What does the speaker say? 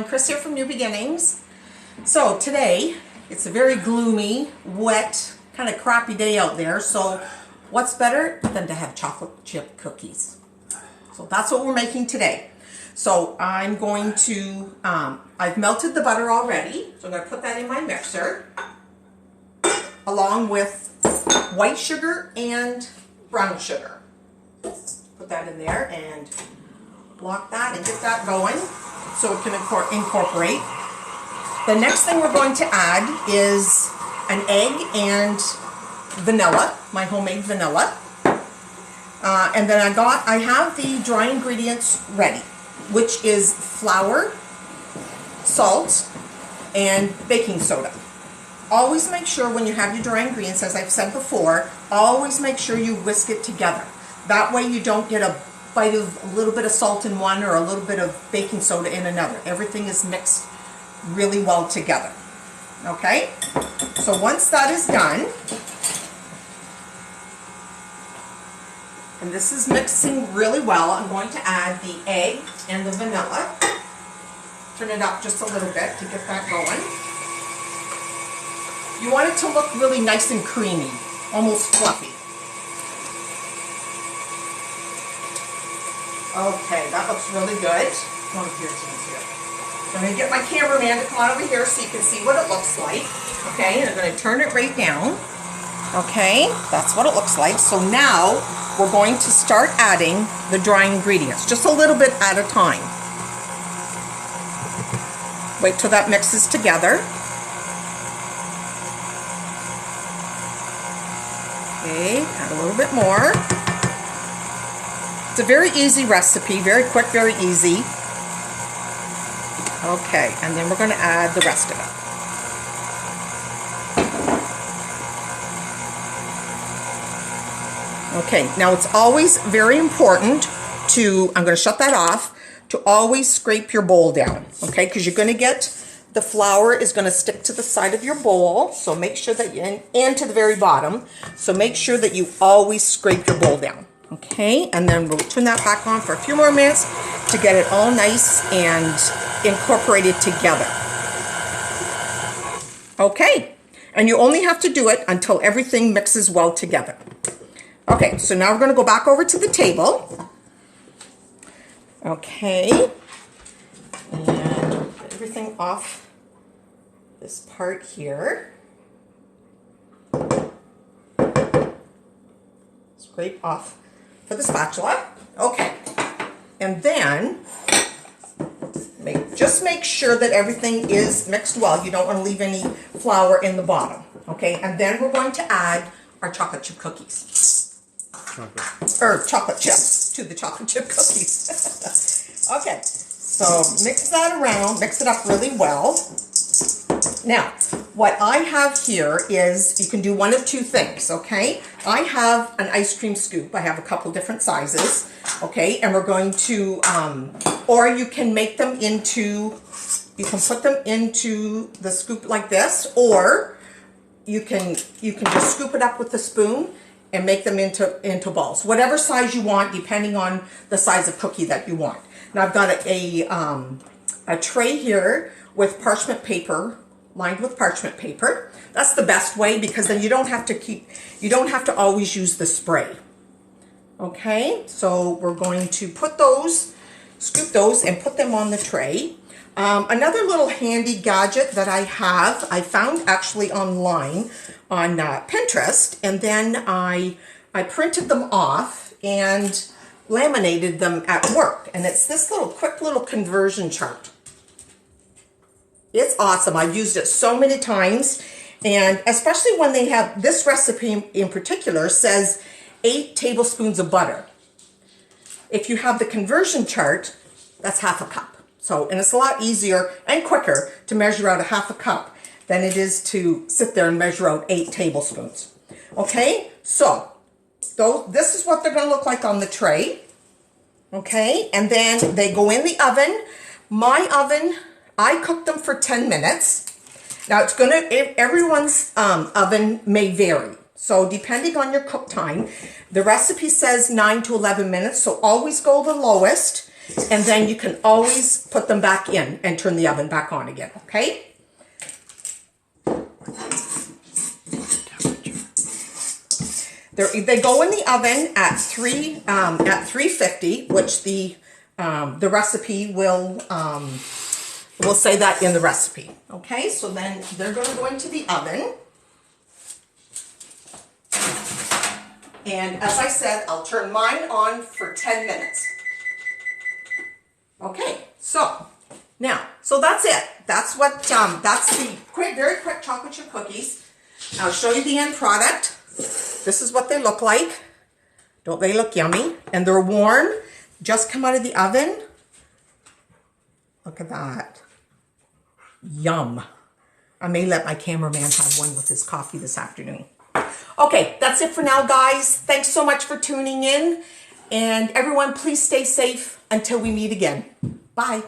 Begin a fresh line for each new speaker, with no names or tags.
Chris here from New Beginnings. So today, it's a very gloomy, wet, kind of crappy day out there. So what's better than to have chocolate chip cookies? So that's what we're making today. So I'm going to, I've melted the butter already. So I'm going to put that in my mixer, along with white sugar and brown sugar. Put that in there and block that and get that going so it can incorporate. The next thing we're going to add is an egg and vanilla, my homemade vanilla. And then I have the dry ingredients ready, which is flour, salt, and baking soda. Always make sure when you have your dry ingredients, as I've said before, always make sure you whisk it together. That way you don't get a bite of a little bit of salt in one or a little bit of baking soda in another. Everything is mixed really well together. Okay? So once that is done, and this is mixing really well, I'm going to add the egg and the vanilla. Turn it up just a little bit to get that going. You want it to look really nice and creamy, almost fluffy. Okay, that looks really good. Come over here, here. I'm going to get my cameraman to come on over here so you can see what it looks like. Okay, and I'm going to turn it right down. Okay, that's what it looks like. So now we're going to start adding the dry ingredients, just a little bit at a time. Wait till that mixes together. Okay, add a little bit more. It's a very easy recipe, very quick, very easy. Okay, and then we're going to add the rest of it. Okay, now it's always very important to, I'm going to shut that off, to always scrape your bowl down, okay, because you're going to get, the flour is going to stick to the side of your bowl, so make sure that you, and to the very bottom, so make sure that you always scrape your bowl down, okay, and then we'll turn that back on for a few more minutes to get it all nice and incorporated together. Okay, and you only have to do it until everything mixes well together. Okay, so now we're going to go back over to the table. Okay, and get everything off this part here. Scrape off for the spatula. Okay, and then just make sure that everything is mixed well. You don't want to leave any flour in the bottom. Okay, and then we're going to add our chocolate chip cookies. Chocolate chips to the chocolate chip cookies. Okay, so mix that around, mix it up really well. Now, what I have here is, you can do one of two things, okay? I have an ice cream scoop. I have a couple different sizes, okay? And we're going to, or you can make them into, you can put them into the scoop like this, or you can just scoop it up with a spoon and make them into balls. Whatever size you want, depending on the size of cookie that you want. Now I've got a tray here with parchment paper, lined with parchment paper. That's the best way, because then you don't have to always use the spray. Okay, so we're going to put those, scoop those and put them on the tray. Another little handy gadget that I have, I found actually online on Pinterest, and then I printed them off and laminated them at work. And it's this quick little conversion chart. It's awesome. I've used it so many times, and especially when they have, this recipe in particular says 8 tablespoons of butter. If you have the conversion chart, that's half a cup. So, and it's a lot easier and quicker to measure out a half a cup than it is to sit there and measure out 8 tablespoons. Okay, so this is what they're going to look like on the tray. Okay, and then they go in the oven. My oven, I cooked them for 10 minutes. Now it's going to, everyone's oven may vary. So depending on your cook time, the recipe says 9 to 11 minutes. So always go the lowest. And then you can always put them back in and turn the oven back on again, okay? They go in the oven at 350, which the recipe will say that in the recipe. Okay, so then they're going to go into the oven. And as I said, I'll turn mine on for 10 minutes. Okay, so now, so that's it. That's the very quick chocolate chip cookies. I'll show you the end product. This is what they look like. Don't they look yummy? And they're warm, just come out of the oven. Look at that. Yum. I may let my cameraman have one with his coffee this afternoon. Okay, that's it for now, guys. Thanks so much for tuning in. And everyone, please stay safe until we meet again. Bye.